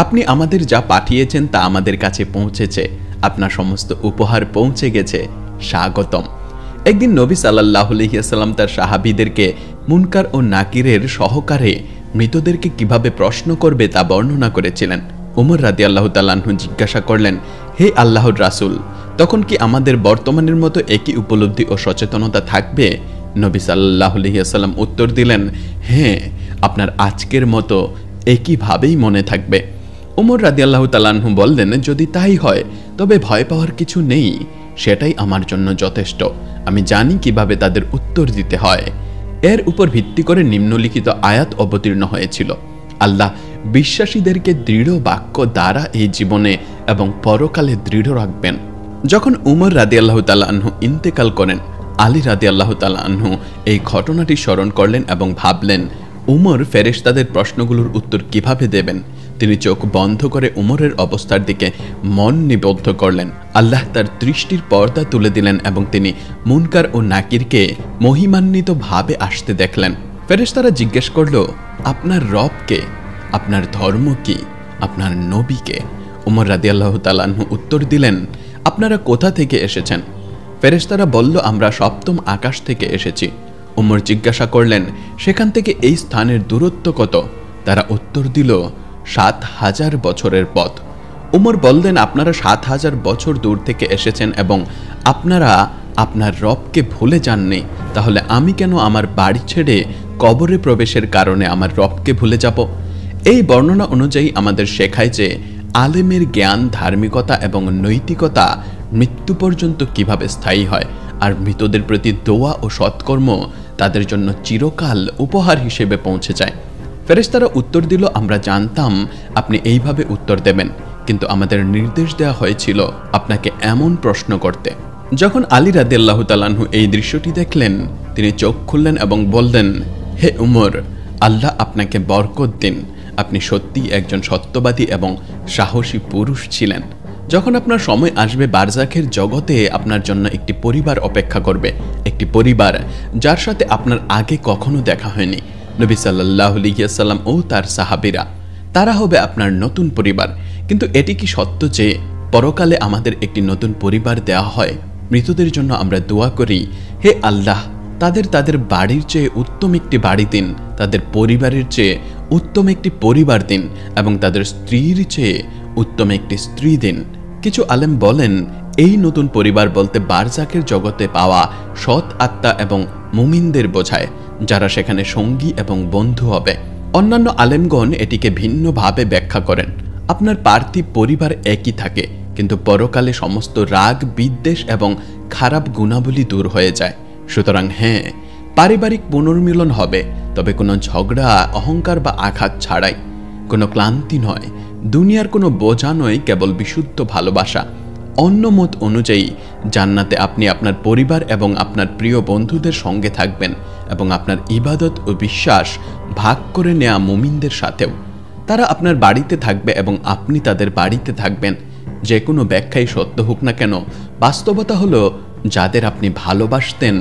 আপনি আমাদের যা পাঠিয়েছেন তা আমাদের কাছে পৌঁছেছে, আপনার সমস্ত উপহার পৌঁছে গেছে, স্বাগতম। একদিন নবী সাল্লাল্লাহু আলাইহি ওয়াসাল্লাম তার সাহাবীদেরকে মুনকার ও নাকিরের সহকারে মৃতদেরকে কিভাবে প্রশ্ন করবে তা বর্ণনা করেছিলেন। উমর রাদিয়াল্লাহু তাআলা আনহু জিজ্ঞাসা করলেন, হে আল্লাহর রাসূল, তখন কি আমাদের বর্তমানের মতো একই উপলব্ধি ও সচেতনতা থাকবে? নবী সাল্লাল্লাহু আলাইহি ওয়াসাল্লাম উত্তর দিলেন, হ্যাঁ, আপনার আজকের মতো একইভাবেই মনে থাকবে। উমর রাদিয়াল্লাহু তাআলা আনহু বললেন, যদি তাই হয় তবে ভয় পাওয়ার কিছু নেই, সেটাই আমার জন্য যথেষ্ট, আমি জানি কিভাবে তাদের উত্তর দিতে হয়। এর উপর ভিত্তি করে নিম্নলিখিত আয়াত অবতীর্ণ হয়েছিল, আল্লাহ বিশ্বাসীদেরকে দৃঢ় বাক্য দ্বারা এই জীবনে এবং পরকালে দৃঢ় রাখবেন। যখন উমর রাদিয়াল্লাহু তাআলা আনহু ইন্তেকাল করেন, আলী রাদিয়াল্লাহু তাআলা আনহু এই ঘটনাটি স্মরণ করলেন এবং ভাবলেন, উমর ফেরেশতাদের প্রশ্নগুলোর উত্তর কিভাবে দেবেন। তিনি চোখ বন্ধ করে উমরের অবস্থার দিকে মন নিবদ্ধ করলেন। আল্লাহ তার দৃষ্টির পর্দা তুলে দিলেন এবং তিনি মুনকার ও নাকিরকে মহিমান্বিত ভাবে আসতে দেখলেন। ফেরেশতারা জিজ্ঞেস করল, আপনার রব কে? আপনার ধর্ম কি? আপনার নবী কে? উমর রাদিয়াল্লাহু তাআলা আনহু উত্তর দিলেন, আপনারা কোথা থেকে এসেছেন? ফেরেশতারা বলল, আমরা সপ্তম আকাশ থেকে এসেছি। উমর জিজ্ঞাসা করলেন, সেখান থেকে এই স্থানের দূরত্ব কত? তারা উত্তর দিল, ৭,০০০ বছরের পথ। উমর বললেন, আপনারা ৭,০০০ বছর দূর থেকে এসেছেন এবং আপনারা আপনার রবকে ভুলে যাননি, তাহলে আমি কেন আমার বাড়ি ছেড়ে কবরে প্রবেশের কারণে আমার রবকে ভুলে যাব? এই বর্ণনা অনুযায়ী আমাদের শেখায় যে আলেমের জ্ঞান, ধার্মিকতা এবং নৈতিকতা মৃত্যু পর্যন্ত কিভাবে স্থায়ী হয়, আর মৃতদের প্রতি দোয়া ও সৎকর্ম তাদের জন্য চিরকাল উপহার হিসেবে পৌঁছে যায়। ফেরেশতারা উত্তর দিল, আমরা জানতাম আপনি এইভাবে উত্তর দেবেন, কিন্তু আমাদের নির্দেশ দেওয়া হয়েছিল আপনাকে এমন প্রশ্ন করতে। যখন আলী রাদিয়াল্লাহু তাআলা আনহু এই দৃশ্যটি দেখলেন, তিনি চোখ খুললেন এবং বললেন, হে উমর, আল্লাহ আপনাকে বরকত দিন, আপনি সত্যিই একজন সত্যবাদী এবং সাহসী পুরুষ ছিলেন। যখন আপনার সময় আসবে, বারজাখের জগতে আপনার জন্য একটি পরিবার অপেক্ষা করবে, একটি পরিবার যার সাথে আপনার আগে কখনো দেখা হয়নি। নবী সাল্লাল্লাহু আলাইহি ওয়াসাল্লাম ও তার সাহাবীরা, তারা হবে আপনার নতুন পরিবার। কিন্তু এটি কি সত্য যে পরকালে আমাদের একটি নতুন পরিবার দেওয়া হয়? মৃতদের জন্য আমরা দোয়া করি, হে আল্লাহ, তাদের বাড়ির চেয়ে উত্তম একটি বাড়ি দিন, তাদের পরিবারের চেয়ে উত্তম একটি পরিবার দিন এবং তাদের স্ত্রীর চেয়ে উত্তম একটি স্ত্রী দিন। কিছু আলেম বলেন, এই নতুন পরিবার বলতে বারজাকের জগতে পাওয়া সৎ আত্মা এবং মুমিনদের বোঝায়, যারা সেখানে সঙ্গী এবং বন্ধু হবে। অন্যান্য আলেমগণ এটিকে ভিন্নভাবে ব্যাখ্যা করেন, আপনার পার্থিব পরিবার একই থাকে, কিন্তু পরকালে সমস্ত রাগ, বিদ্বেষ এবং খারাপ গুণাবলী দূর হয়ে যায়। সুতরাং হ্যাঁ, পারিবারিক পুনর্মিলন হবে, তবে কোনো ঝগড়া, অহংকার বা আঘাত ছাড়াই। কোনো ক্লান্তি নয়, দুনিয়ার কোনো বোঝা নয়, কেবল বিশুদ্ধ ভালোবাসা। অন্য মত অনুযায়ী জান্নাতে আপনি আপনার পরিবার এবং আপনার প্রিয় বন্ধুদের সঙ্গে থাকবেন এবং আপনার ইবাদত ও বিশ্বাস ভাগ করে নেওয়া মুমিনদের সাথেও। তারা আপনার বাড়িতে থাকবে এবং আপনি তাদের বাড়িতে থাকবেন। যে কোনো ব্যাখ্যাই সত্য হোক না কেন, বাস্তবতা হলো যাদের আপনি ভালোবাসতেন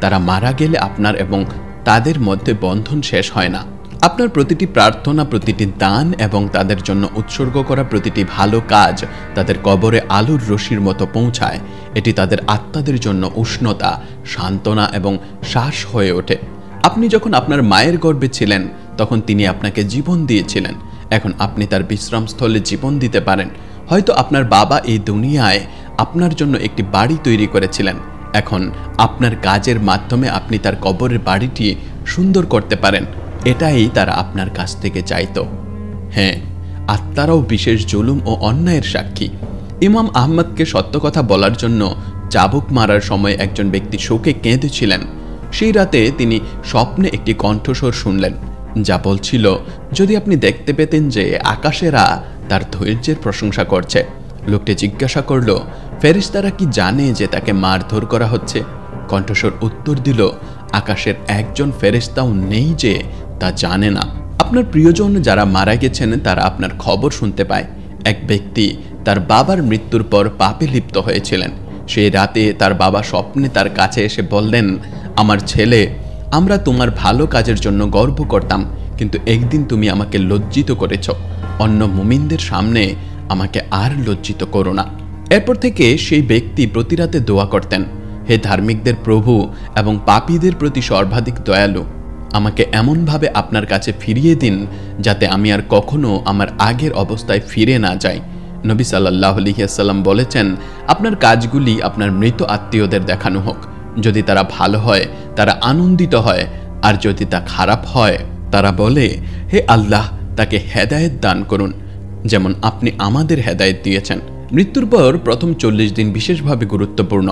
তারা মারা গেলে আপনার এবং তাদের মধ্যে বন্ধন শেষ হয় না। আপনার প্রতিটি প্রার্থনা, প্রতিটি দান এবং তাদের জন্য উৎসর্গ করা প্রতিটি ভালো কাজ তাদের কবরে আলোর রশির মতো পৌঁছায়। এটি তাদের আত্মাদের জন্য উষ্ণতা, সান্ত্বনা এবং শ্বাস হয়ে ওঠে। আপনি যখন আপনার মায়ের গর্ভে ছিলেন তখন তিনি আপনাকে জীবন দিয়েছিলেন। এখন আপনি তার বিশ্রামস্থলে জীবন দিতে পারেন। হয়তো আপনার বাবা এই দুনিয়ায় আপনার জন্য একটি বাড়ি তৈরি করেছিলেন, এখন আপনার কাজের মাধ্যমে আপনি তার কবরের বাড়িটি সুন্দর করতে পারেন। এটাই তারা আপনার কাছ থেকে চাইতো। হ্যাঁ, আত্মারাও বিশেষ জুলুম ও অন্যায়ের সাক্ষী। ইমাম আহমদকে সত্য কথা বলার জন্য চাবুক মারার সময় একজন ব্যক্তি শোকে কেঁদেছিলেন। সেই রাতে তিনি স্বপ্নে একটি কণ্ঠস্বর শুনলেন, যা বলছিল যদি আপনি দেখতে পেতেন যে আকাশেরা তার ধৈর্যের প্রশংসা করছে। লোকটি জিজ্ঞাসা করল, ফেরেশতারা কি জানে যে তাকে মারধর করা হচ্ছে? কণ্ঠস্বর উত্তর দিল, আকাশের একজন ফেরেশতাও নেই যে তা জানে না। আপনার প্রিয়জন যারা মারা গেছেন তারা আপনার খবর শুনতে পায়। এক ব্যক্তি তার বাবার মৃত্যুর পর পাপে লিপ্ত হয়েছিলেন। সেই রাতে তার বাবা স্বপ্নে তার কাছে এসে বললেন, আমার ছেলে, আমরা তোমার ভালো কাজের জন্য গর্ব করতাম, কিন্তু একদিন তুমি আমাকে লজ্জিত করেছ। অন্য মুমিনদের সামনে আমাকে আর লজ্জিত করো না। এরপর থেকে সেই ব্যক্তি প্রতি রাতে দোয়া করতেন, হে ধার্মিকদের প্রভু এবং পাপীদের প্রতি সর্বাধিক দয়ালু, আমাকে এমনভাবে আপনার কাছে ফিরিয়ে দিন যাতে আমি আর কখনো আমার আগের অবস্থায় ফিরে না যাই। নবী সাল্লাল্লাহু আলাইহি ওয়াসাল্লাম বলেছেন, আপনার কাজগুলি আপনার মৃত আত্মীয়দের দেখানো হোক। যদি তারা ভালো হয় তারা আনন্দিত হয়, আর যদি তা খারাপ হয় তারা বলে, হে আল্লাহ, তাকে হেদায়েত দান করুন, যেমন আপনি আমাদের হেদায়েত দিয়েছেন। মৃত্যুর পর প্রথম 40 দিন বিশেষভাবে গুরুত্বপূর্ণ।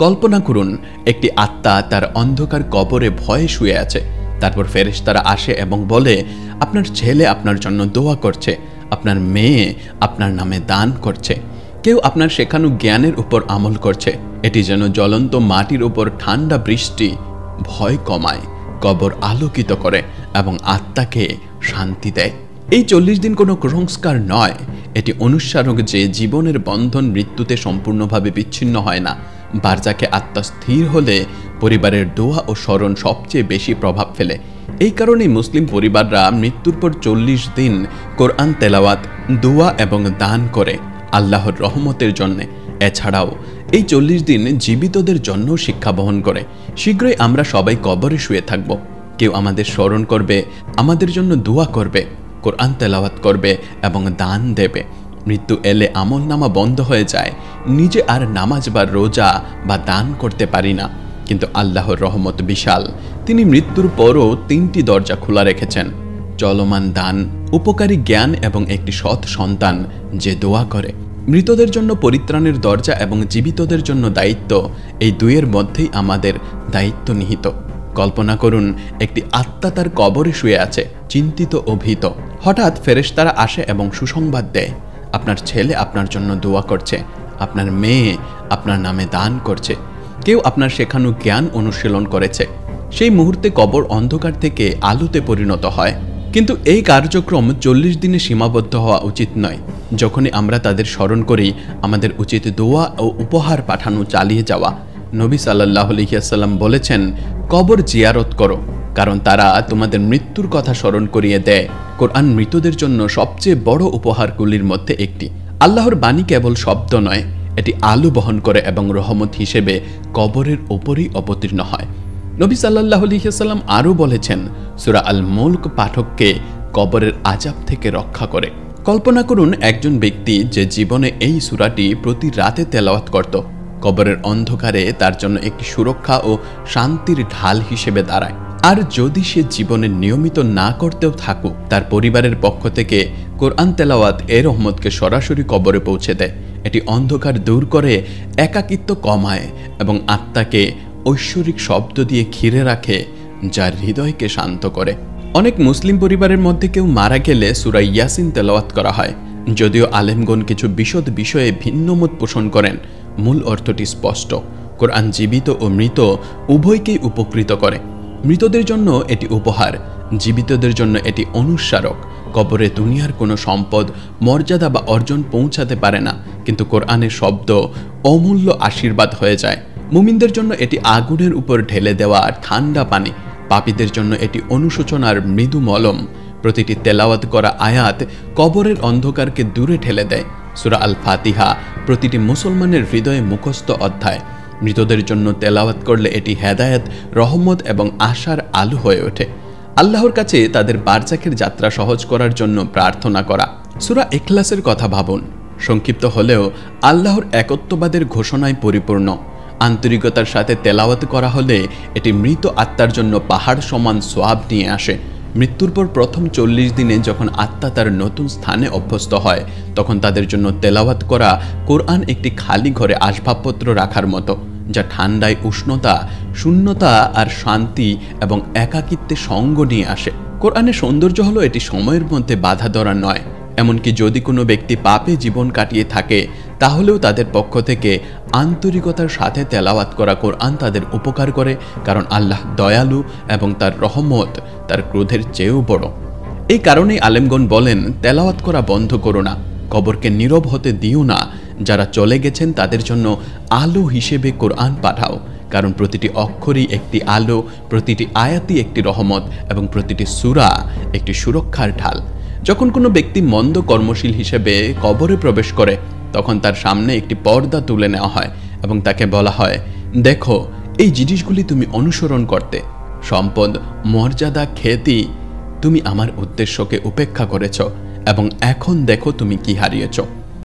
কল্পনা করুন, একটি আত্মা তার অন্ধকার কবরে ভয়ে শুয়ে আছে। তারপর ফেরেশতারা আসে এবং বলে, আপনার ছেলে আপনার জন্য দোয়া করছে, আপনার মেয়ে আপনার নামে দান করছে, কেউ আপনার শেখানো জ্ঞানের উপর আমল করছে। এটি যেন জ্বলন্ত মাটির উপর ঠান্ডা বৃষ্টি, ভয় কমায়, কবর আলোকিত করে এবং আত্মাকে শান্তি দেয়। এই 40 দিন কোনো সংস্কার নয়, এটি অনুস্মারক যে জীবনের বন্ধন মৃত্যুতে সম্পূর্ণভাবে বিচ্ছিন্ন হয় না। বারজাকে আত্মা স্থির হলে পরিবারের দোয়া ও স্মরণ সবচেয়ে বেশি প্রভাব ফেলে। এই কারণেই মুসলিম পরিবাররা মৃত্যুর পর 40 দিন কোরআন তেলাওয়াত, দোয়া এবং দান করে আল্লাহর রহমতের জন্যে। এছাড়াও এই 40 দিন জীবিতদের জন্য শিক্ষা বহন করে। শীঘ্রই আমরা সবাই কবরে শুয়ে থাকব। কেউ আমাদের স্মরণ করবে, আমাদের জন্য দোয়া করবে, কোরআন তেলাওয়াত করবে এবং দান দেবে। মৃত্যু এলে আমলনামা বন্ধ হয়ে যায়। নিজে আর নামাজ বা রোজা বা দান করতে পারি না, কিন্তু আল্লাহর রহমত বিশাল। তিনি মৃত্যুর পরও 3টি দরজা খোলা রেখেছেন, চলমান দান, উপকারী জ্ঞান এবং একটি সৎ সন্তান যে দোয়া করে। মৃতদের জন্য পরিত্রাণের দরজা এবং জীবিতদের জন্য দায়িত্ব, এই দুইয়ের মধ্যেই আমাদের দায়িত্ব নিহিত। কল্পনা করুন, একটি আত্মা তার কবরে শুয়ে আছে, চিন্তিত ও ভীত। হঠাৎ ফেরেশতারা আসে এবং সুসংবাদ দেয়, আপনার ছেলে আপনার জন্য দোয়া করছে, আপনার মেয়ে আপনার নামে দান করছে, কেউ আপনার শেখানো জ্ঞান অনুশীলন করেছে। সেই মুহূর্তে কবর অন্ধকার থেকে আলোতে পরিণত হয়। কিন্তু এই কার্যক্রম 40 দিনে সীমাবদ্ধ হওয়া উচিত নয়। যখনই আমরা তাদের স্মরণ করি, আমাদের উচিত দোয়া ও উপহার পাঠানো চালিয়ে যাওয়া। নবী সাল্লাল্লাহু আলাইহি ওয়াসাল্লাম বলেছেন, কবর জিয়ারত করো, কারণ তারা তোমাদের মৃত্যুর কথা স্মরণ করিয়ে দেয়। কোরআন মৃতদের জন্য সবচেয়ে বড় উপহারগুলির মধ্যে একটি। আল্লাহর বাণী কেবল শব্দ নয়, এটি আলো বহন করে এবং রহমত হিসেবে কবরের ওপরই অবতীর্ণ হয়। নবী সাল্লাল্লাহু আলাইহি ওয়াসাল্লাম আরও বলেছেন, সূরা আল মুলক পাঠককে কবরের আযাব থেকে রক্ষা করে। কল্পনা করুন, একজন ব্যক্তি যে জীবনে এই সূরাটি প্রতি রাতে তেলাওয়াত করত, কবরের অন্ধকারে তার জন্য একটি সুরক্ষা ও শান্তির ঢাল হিসেবে দাঁড়ায়। আর যদি সে জীবনে নিয়মিত না করতেও থাকুক, তার পরিবারের পক্ষ থেকে কোরআন তেলাওয়াত এর রহমতকে সরাসরি কবরে পৌঁছে দেয়। এটি অন্ধকার দূর করে, একাকিত্ব কমায় এবং আত্মাকে ঐশ্বরিক শব্দ দিয়ে ঘিরে রাখে, যা হৃদয়কে শান্ত করে। অনেক মুসলিম পরিবারের মধ্যে কেউ মারা গেলে সূরা ইয়াসিন তেলাওয়াত করা হয়। যদিও আলেমগণ কিছু বিশদ বিষয়ে ভিন্ন মত পোষণ করেন, মূল অর্থটি স্পষ্ট। কোরআন জীবিত ও মৃত উভয়কেই উপকৃত করে। মৃতদের জন্য এটি উপহার, জীবিতদের জন্য এটি অনুস্মারক। কবরে দুনিয়ার কোনো সম্পদ, মর্যাদা বা অর্জন পৌঁছাতে পারে না, কিন্তু কোরআনের শব্দ অমূল্য আশীর্বাদ হয়ে যায়। মুমিনদের জন্য এটি আগুনের উপর ঢেলে দেওয়া ঠান্ডা পানি, পাপীদের জন্য এটি অনুশোচনার মৃদু মলম। প্রতিটি তেলাওয়াত করা আয়াত কবরের অন্ধকারকে দূরে ঠেলে দেয়। সূরা আল ফাতিহা প্রতিটি মুসলমানের হৃদয়ে মুখস্থ অধ্যায়। মৃতদের জন্য তেলাওয়াত করলে এটি হেদায়েত, রহমত এবং আশার আলো হয়ে ওঠে। আল্লাহর কাছে তাদের বারজাকের যাত্রা সহজ করার জন্য প্রার্থনা করা। সূরা ইখলাসের কথা ভাবুন, সংক্ষিপ্ত হলেও আল্লাহর একত্ববাদের ঘোষণায় পরিপূর্ণ। আন্তরিকতার সাথে তেলাওয়াত করা হলে এটি মৃত আত্মার জন্য পাহাড় সমান সোয়াব নিয়ে আসে। মৃত্যুর পর প্রথম 40 দিনে যখন আত্মা তার নতুন স্থানে অভ্যস্ত হয়, তখন তাদের জন্য তেলাওয়াত করা কোরআন একটি খালি ঘরে আসবাবপত্র রাখার মতো, যা ঠান্ডায় উষ্ণতা, শূন্যতা আর শান্তি এবং একাকিত্বে সঙ্গ নিয়ে আসে। কোরআনের সৌন্দর্য হলো এটি সময়ের মধ্যে বাধা ধরা নয়। এমনকি যদি কোনো ব্যক্তি পাপে জীবন কাটিয়ে থাকে, তাহলেও তাদের পক্ষ থেকে আন্তরিকতার সাথে তেলাওয়াত করা কোরআন তাদের উপকার করে, কারণ আল্লাহ দয়ালু এবং তার রহমত তার ক্রোধের চেয়েও বড়। এই কারণেই আলেমগণ বলেন, তেলাওয়াত করা বন্ধ করো না, কবরকে নীরব হতে দিও না, যারা চলে গেছেন তাদের জন্য আলো হিসেবে কোরআন পাঠাও, কারণ প্রতিটি অক্ষরই একটি আলো, প্রতিটি আয়াতই একটি রহমত এবং প্রতিটি সূরা একটি সুরক্ষার ঢাল। যখন কোনো ব্যক্তি মন্দ কর্মশীল হিসেবে কবরে প্রবেশ করে, তখন তার সামনে একটি পর্দা তুলে নেওয়া হয় এবং তাকে বলা হয়, দেখো এই জিনিসগুলি তুমি অনুসরণ করতে, সম্পদ, মর্যাদা, খ্যাতি, তুমি আমার উদ্দেশ্যকে উপেক্ষা করেছ এবং এখন দেখো তুমি কি হারিয়েছ।